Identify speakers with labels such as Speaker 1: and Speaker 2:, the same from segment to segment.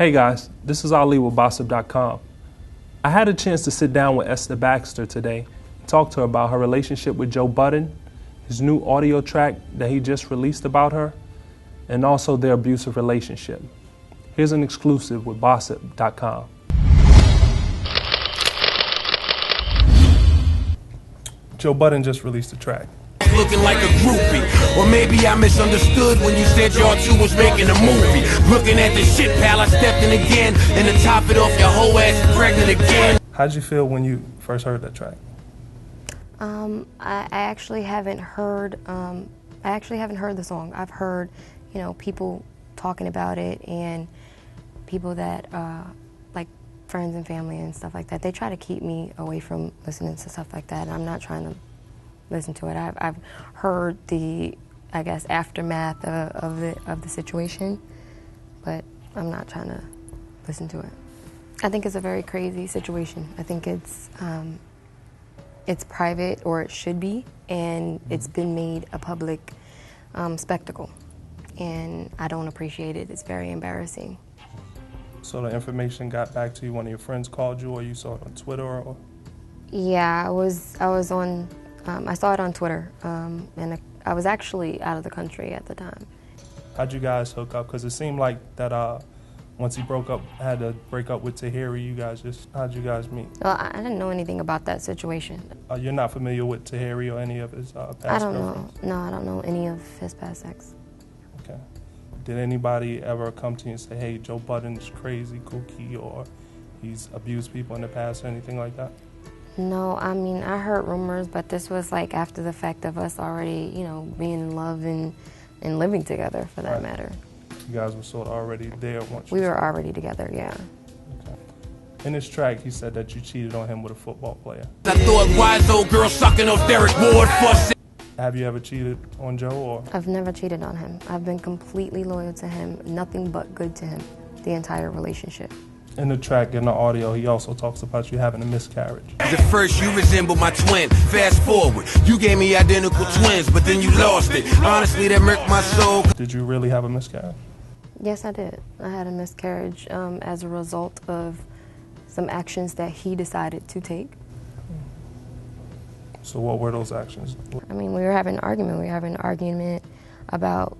Speaker 1: Hey guys, this is Ali with Gossip.com. I had a chance to sit down with Esther Baxter today and talk to her about her relationship with Joe Budden, his new audio track that he just released about her, and also their abusive relationship. Here's an exclusive with Gossip.com. Joe Budden just released a track.
Speaker 2: Looking like a groupie, or maybe I misunderstood when you said y'all two was making a movie. Looking at the shit pal, I stepped in again, and to top it off, your whole ass is pregnant again.
Speaker 1: How'd you feel when you first heard that track?
Speaker 3: I actually haven't heard. I actually haven't heard the song. I've heard, people talking about it, and people that like friends and family and stuff like that. They try to keep me away from listening to stuff like that. I'm not trying to listen to it. I've heard the, I guess, aftermath of the situation, but I'm not trying to listen to it. I think it's a very crazy situation. I think it's private, or it should be, and it's been made a public spectacle, and I don't appreciate it. It's very embarrassing.
Speaker 1: So the information got back to you, one of your friends called you, or you saw it on Twitter? Or?
Speaker 3: Yeah, I was on. I saw it on Twitter, and I was actually out of the country at the time.
Speaker 1: How'd you guys hook up? Because it seemed like that once he had to break up with Tahiri, how'd you guys meet?
Speaker 3: Well, I didn't know anything about that situation.
Speaker 1: You're not familiar with Tahiri or any of his past
Speaker 3: I don't
Speaker 1: girlfriends?
Speaker 3: know. No, I don't know any of his past ex.
Speaker 1: Okay. Did anybody ever come to you and say, hey, Joe Budden's crazy, kooky, or he's abused people in the past or anything like that?
Speaker 3: No, I mean, I heard rumors, but this was like after the fact of us already, being in love and living together, for that matter.
Speaker 1: You guys were sort of already there once
Speaker 3: we were already together, yeah.
Speaker 1: Okay. In his track, he said that you cheated on him with a football player.
Speaker 2: I thought wise old girl sucking off Derek Ward for.
Speaker 1: Have you ever cheated on Joe? Or?
Speaker 3: I've never cheated on him. I've been completely loyal to him, nothing but good to him, the entire relationship.
Speaker 1: In the track, in the audio, he also talks about you having a miscarriage.
Speaker 2: At first you resembled my twin. Fast forward, you gave me identical twins, but then you lost it. Honestly, that murked my soul.
Speaker 1: Did you really have a miscarriage?
Speaker 3: Yes, I did. I had a miscarriage as a result of some actions that he decided to take.
Speaker 1: So what were those actions?
Speaker 3: I mean, we were having an argument. We were having an argument about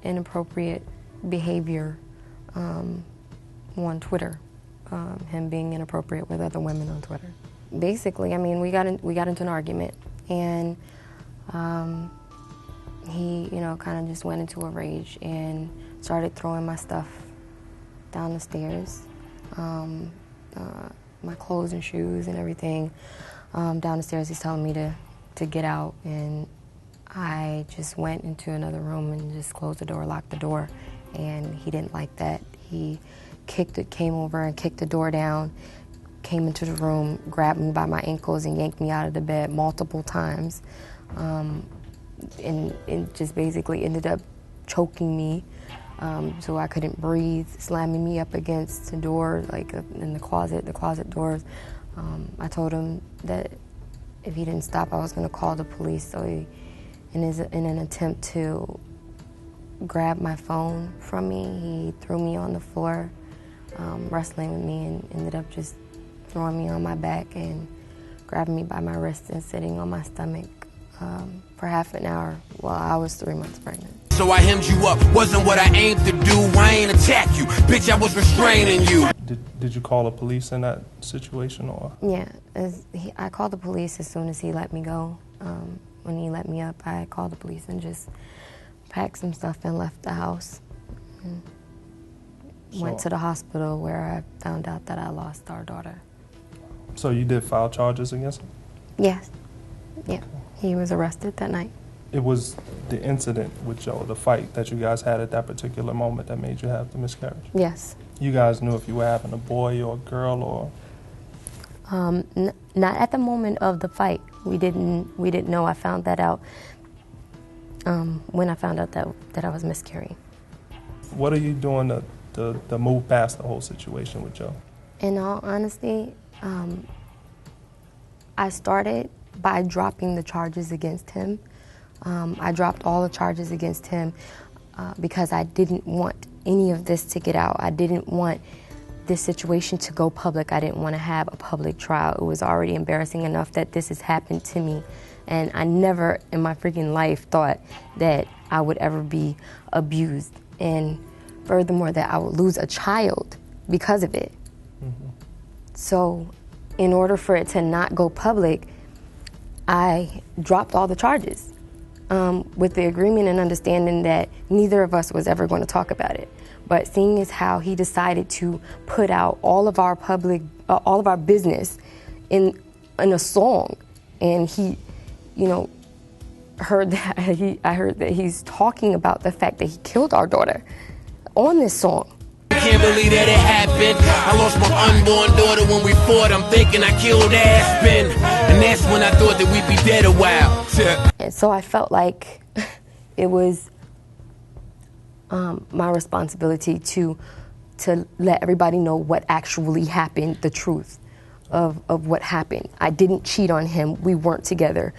Speaker 3: inappropriate behavior on Twitter, him being inappropriate with other women on Twitter. Basically, I mean, we got into an argument, and he, kind of just went into a rage and started throwing my stuff down the stairs, my clothes and shoes and everything down the stairs. He's telling me to get out, and I just went into another room and just closed the door, locked the door, and he didn't like that. He came over and kicked the door down, came into the room, grabbed me by my ankles and yanked me out of the bed multiple times, and just basically ended up choking me so I couldn't breathe, slamming me up against the door, like in the closet doors. I told him that if he didn't stop, I was going to call the police. So he, in an attempt to grab my phone from me, he threw me on the floor, wrestling with me, and ended up just throwing me on my back and grabbing me by my wrist and sitting on my stomach for half an hour while I was 3 months pregnant.
Speaker 2: So I hemmed you up, wasn't what I aimed to do. I ain't attack you, bitch, I was restraining you.
Speaker 1: Did you call the police in that situation, or?
Speaker 3: Yeah, I called the police as soon as he let me go. When he let me up, I called the police and just packed some stuff and left the house. Went to the hospital where I found out that I lost our daughter.
Speaker 1: So you did file charges against him?
Speaker 3: Yes. Yeah. Okay. He was arrested that night.
Speaker 1: It was the incident with Joe, the fight that you guys had at that particular moment that made you have the miscarriage?
Speaker 3: Yes.
Speaker 1: You guys knew if you were having a boy or a girl, or?
Speaker 3: Not at the moment of the fight. We didn't know. I found that out when I found out that I was miscarrying.
Speaker 1: What are you doing to move past the whole situation with Joe?
Speaker 3: In all honesty, I started by dropping the charges against him. I dropped all the charges against him because I didn't want any of this to get out. I didn't want this situation to go public. I didn't want to have a public trial. It was already embarrassing enough that this has happened to me. And I never in my freaking life thought that I would ever be abused. And furthermore, that I would lose a child because of it. Mm-hmm. So in order for it to not go public, I dropped all the charges with the agreement and understanding that neither of us was ever going to talk about it. But seeing as how he decided to put out all of our all of our business in a song, and he, heard that I heard that he's talking about the fact that he killed our daughter on this song.
Speaker 2: Can't believe that it happened. I lost my unborn daughter when we fought. I'm thinking I killed Aspen, and that's when I thought that we'd be dead a while.
Speaker 3: And so I felt like it was my responsibility to let everybody know what actually happened, the truth of what happened. I didn't cheat on him. We weren't together.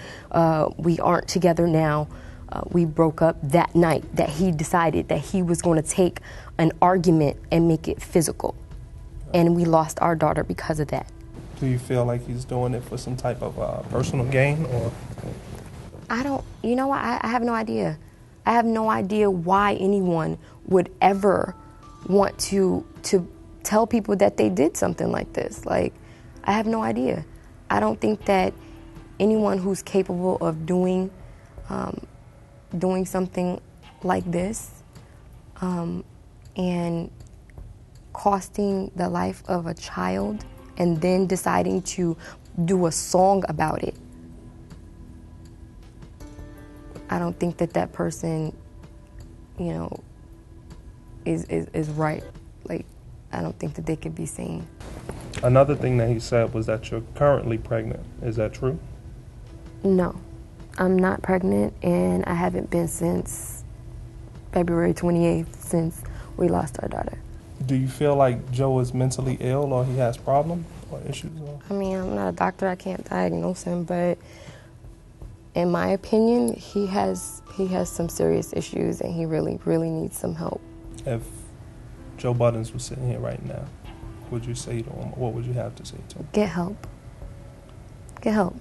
Speaker 3: We aren't together now. We broke up that night that he decided that he was going to take an argument and make it physical. And we lost our daughter because of that.
Speaker 1: Do you feel like he's doing it for some type of personal gain, or?
Speaker 3: I don't, I have no idea. I have no idea why anyone would ever want to tell people that they did something like this. Like, I have no idea. I don't think that anyone who's capable of doing something like this and costing the life of a child and then deciding to do a song about it, I don't think that person, is right. Like, I don't think that they could be seen.
Speaker 1: Another thing that he said was that you're currently pregnant. Is that true?
Speaker 3: No, I'm not pregnant, and I haven't been since February 28th, since we lost our daughter.
Speaker 1: Do you feel like Joe is mentally ill, or he has problems or issues?
Speaker 3: I mean, I'm not a doctor. I can't diagnose him, but in my opinion, he has some serious issues, and he really, really needs some help.
Speaker 1: If Joe Budden was sitting here right now, what would you say to him? What would you have to say to him?
Speaker 3: Get help. Get help.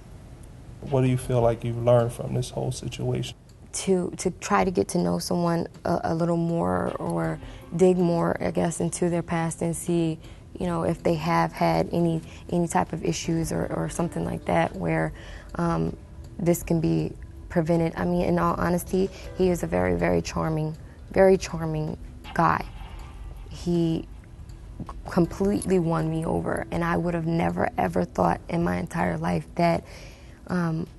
Speaker 1: What do you feel like you've learned from this whole situation?
Speaker 3: To try to get to know someone a little more, or dig more, I guess, into their past and see, if they have had any type of issues or something like that where this can be prevented. I mean, in all honesty, he is a very, very charming guy. He completely won me over, and I would have never, ever thought in my entire life that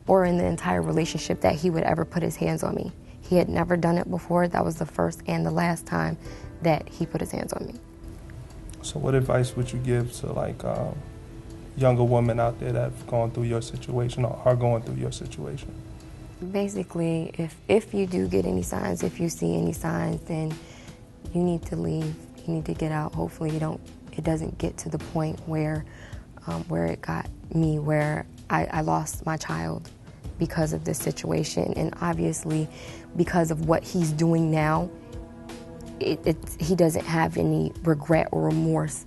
Speaker 3: or in the entire relationship that he would ever put his hands on me. He had never done it before. That was the first and the last time that he put his hands on me.
Speaker 1: So what advice would you give to younger women out there that have gone through your situation or are going through your situation?
Speaker 3: Basically, if you do get any signs, if you see any signs, then you need to leave. You need to get out. Hopefully it doesn't get to the point where it got me, where I lost my child because of this situation. And obviously, because of what he's doing now, he doesn't have any regret or remorse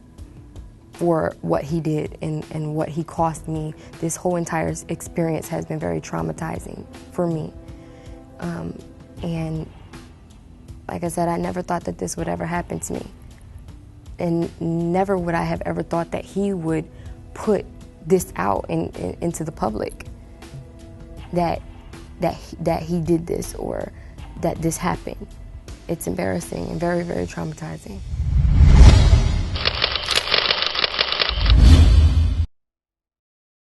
Speaker 3: for what he did and what he cost me. This whole entire experience has been very traumatizing for me. And like I said, I never thought that this would ever happen to me. And never would I have ever thought that he would put this out into the public, that he did this or that this happened. It's embarrassing and very, very traumatizing.